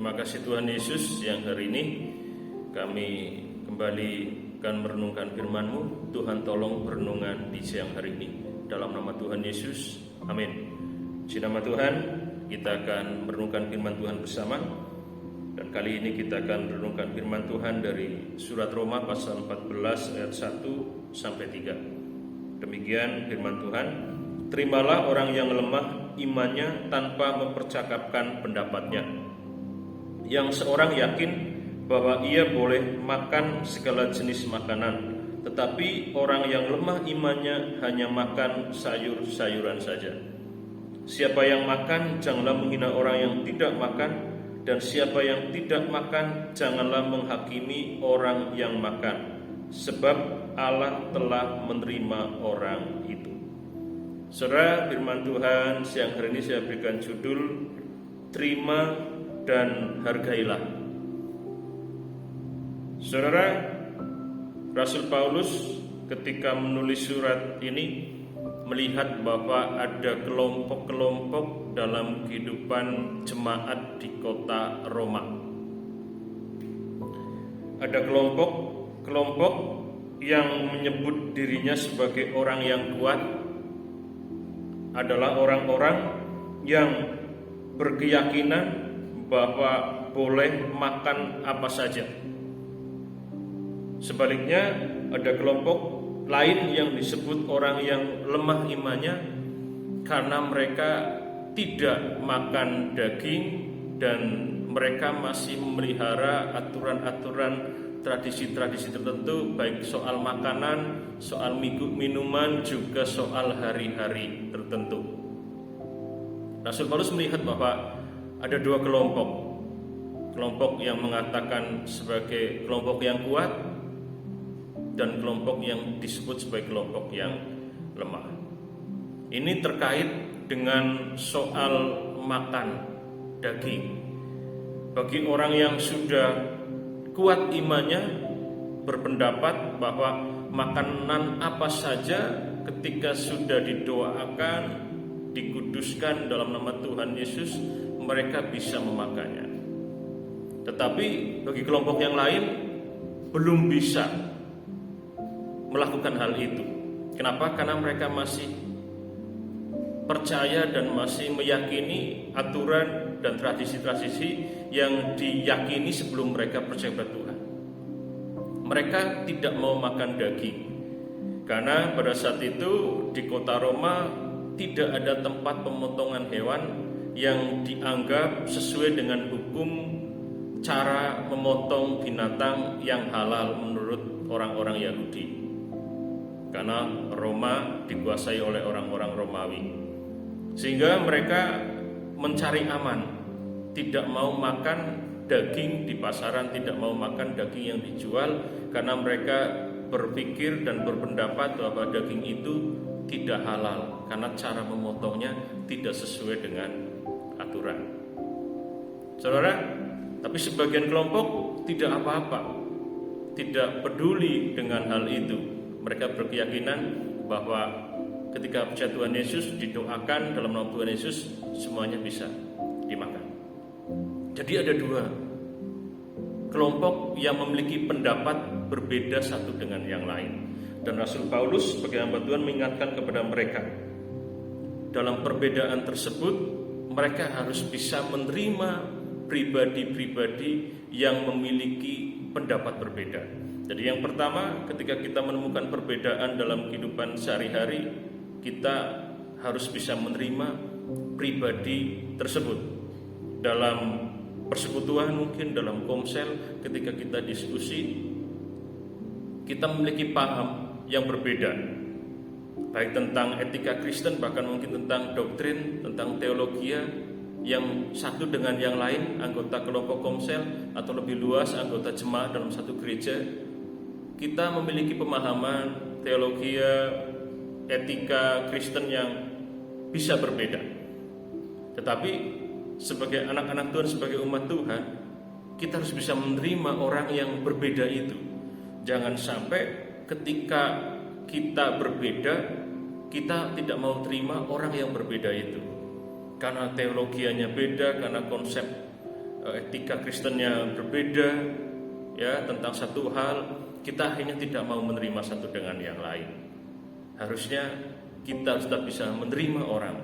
Terima kasih Tuhan Yesus yang hari ini kami kembali akan merenungkan firman-Mu. Tuhan tolong renungan di siang hari ini. Dalam nama Tuhan Yesus, amin. Di nama Tuhan, kita akan merenungkan firman Tuhan bersama. Dan kali ini kita akan merenungkan firman Tuhan dari surat Roma pasal 14 ayat 1 sampai 3. Demikian firman Tuhan. Terimalah orang yang lemah imannya tanpa mempercakapkan pendapatnya. Yang seorang yakin bahwa ia boleh makan segala jenis makanan, tetapi orang yang lemah imannya hanya makan sayur-sayuran saja. Siapa yang makan, janganlah menghina orang yang tidak makan, dan siapa yang tidak makan, janganlah menghakimi orang yang makan, sebab Allah telah menerima orang itu. Saudara, firman Tuhan siang hari ini saya berikan judul Terima dan Hargailah. Saudara, Rasul Paulus ketika menulis surat ini melihat bahwa ada kelompok-kelompok dalam kehidupan jemaat di kota Roma. Ada kelompok yang menyebut dirinya sebagai orang yang kuat, adalah orang-orang yang berkeyakinan bahwa boleh makan apa saja. Sebaliknya ada kelompok lain yang disebut orang yang lemah imannya karena mereka tidak makan daging dan mereka masih memelihara aturan-aturan tradisi-tradisi tertentu, baik soal makanan, soal minuman, juga soal hari-hari tertentu. Rasul Paulus melihat bahwa ada dua kelompok yang mengatakan sebagai kelompok yang kuat dan kelompok yang disebut sebagai kelompok yang lemah. Ini terkait dengan soal makan daging. Bagi orang yang sudah kuat imannya berpendapat bahwa makanan apa saja ketika sudah didoakan, dikuduskan dalam nama Tuhan Yesus, mereka bisa memakannya. Tetapi bagi kelompok yang lain belum bisa melakukan hal itu. Kenapa? Karena mereka masih percaya dan masih meyakini aturan dan tradisi-tradisi yang diyakini sebelum mereka percaya kepada Tuhan. Mereka tidak mau makan daging karena pada saat itu di kota Roma tidak ada tempat pemotongan hewan yang dianggap sesuai dengan hukum cara memotong binatang yang halal menurut orang-orang Yahudi. Karena Roma dikuasai oleh orang-orang Romawi. Sehingga mereka mencari aman, tidak mau makan daging di pasaran, tidak mau makan daging yang dijual karena mereka berpikir dan berpendapat bahwa daging itu tidak halal karena cara memotongnya tidak sesuai dengan aturan. Saudara, tapi sebagian kelompok tidak apa-apa, tidak peduli dengan hal itu. Mereka berkeyakinan bahwa ketika percaya Tuhan Yesus, didoakan dalam nama Tuhan Yesus, semuanya bisa dimakan. Jadi ada dua kelompok yang memiliki pendapat berbeda satu dengan yang lain. Dan Rasul Paulus sebagai hamba Tuhan mengingatkan kepada mereka, dalam perbedaan tersebut mereka harus bisa menerima pribadi-pribadi yang memiliki pendapat berbeda. Jadi yang pertama, ketika kita menemukan perbedaan dalam kehidupan sehari-hari, kita harus bisa menerima pribadi tersebut. Dalam persekutuan mungkin, dalam komsel, ketika kita diskusi, kita memiliki paham yang berbeda, baik tentang etika Kristen, bahkan mungkin tentang doktrin, tentang teologia, yang satu dengan yang lain, anggota kelompok komsel atau lebih luas anggota jemaat dalam satu gereja, kita memiliki pemahaman teologia, etika Kristen yang bisa berbeda. Tetapi sebagai anak-anak Tuhan, sebagai umat Tuhan, kita harus bisa menerima orang yang berbeda itu. Jangan sampai ketika kita berbeda, kita tidak mau terima orang yang berbeda itu. Karena teologianya beda, karena konsep etika Kristennya berbeda, ya, tentang satu hal, kita akhirnya tidak mau menerima satu dengan yang lain. Harusnya kita tetap bisa menerima orang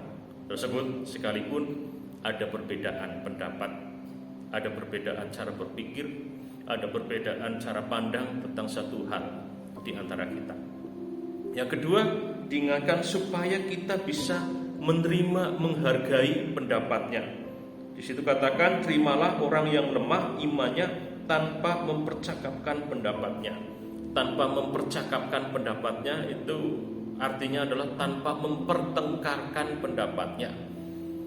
tersebut sekalipun ada perbedaan pendapat, ada perbedaan cara berpikir, ada perbedaan cara pandang tentang satu hal di antara kita. Yang kedua, diingatkan supaya kita bisa menerima, menghargai pendapatnya. Di situ katakan, terimalah orang yang lemah imannya tanpa mempercakapkan pendapatnya. Tanpa mempercakapkan pendapatnya itu artinya adalah tanpa mempertengkarkan pendapatnya.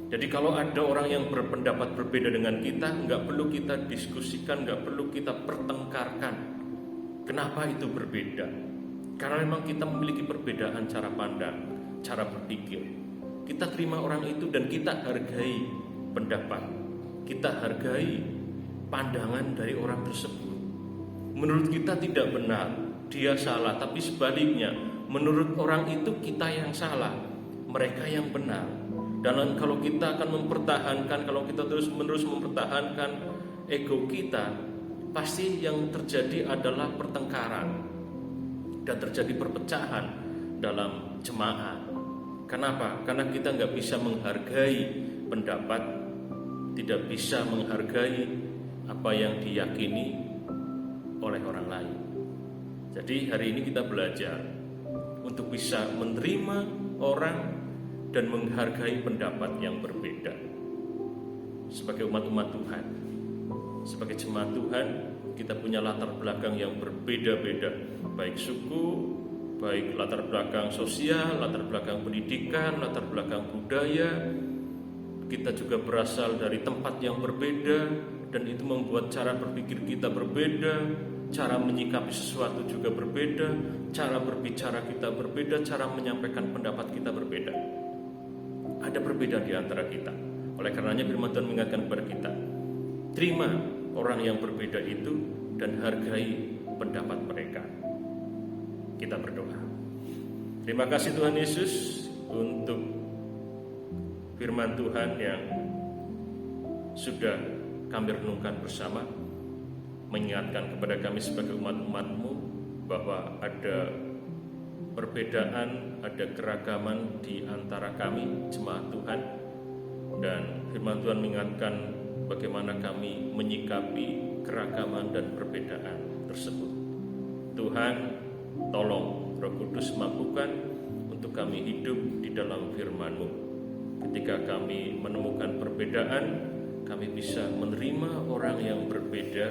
Jadi kalau ada orang yang berpendapat berbeda dengan kita, nggak perlu kita diskusikan, nggak perlu kita pertengkarkan. Kenapa itu berbeda? Karena memang kita memiliki perbedaan cara pandang, cara berpikir. Kita terima orang itu dan kita hargai pendapat, kita hargai pandangan dari orang tersebut. Menurut kita tidak benar, dia salah, tapi sebaliknya, menurut orang itu kita yang salah, mereka yang benar. Dan kalau kita akan mempertahankan, kalau kita terus-menerus mempertahankan ego kita, pasti yang terjadi adalah pertengkaran dan terjadi perpecahan dalam jemaat. Kenapa? Karena kita nggak bisa menghargai pendapat, tidak bisa menghargai apa yang diyakini oleh orang lain. Jadi hari ini kita belajar untuk bisa menerima orang dan menghargai pendapat yang berbeda. Sebagai umat-umat Tuhan, sebagai jemaat Tuhan, kita punya latar belakang yang berbeda-beda, baik suku, baik latar belakang sosial, latar belakang pendidikan, latar belakang budaya. Kita juga berasal dari tempat yang berbeda, dan itu membuat cara berpikir kita berbeda, cara menyikapi sesuatu juga berbeda, cara berbicara kita berbeda, cara menyampaikan pendapat kita berbeda. Ada perbedaan di antara kita. Oleh karenanya firman Tuhan mengingatkan kepada kita, terima orang yang berbeda itu dan hargai pendapat mereka. Kita berdoa. Terima kasih Tuhan Yesus untuk firman Tuhan yang sudah kami renungkan bersama, mengingatkan kepada kami sebagai umat-umat-Mu bahwa ada perbedaan, ada keragaman di antara kami, jemaat Tuhan. Dan firman Tuhan mengingatkan bagaimana kami menyikapi keragaman dan perbedaan tersebut. Tuhan, tolong Roh Kudus mampukan untuk kami hidup di dalam firman-Mu. Ketika kami menemukan perbedaan, kami bisa menerima orang yang berbeda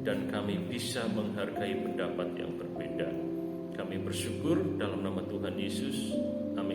dan kami bisa menghargai pendapat yang berbeda. Kami bersyukur dalam nama Tuhan Yesus. Amin.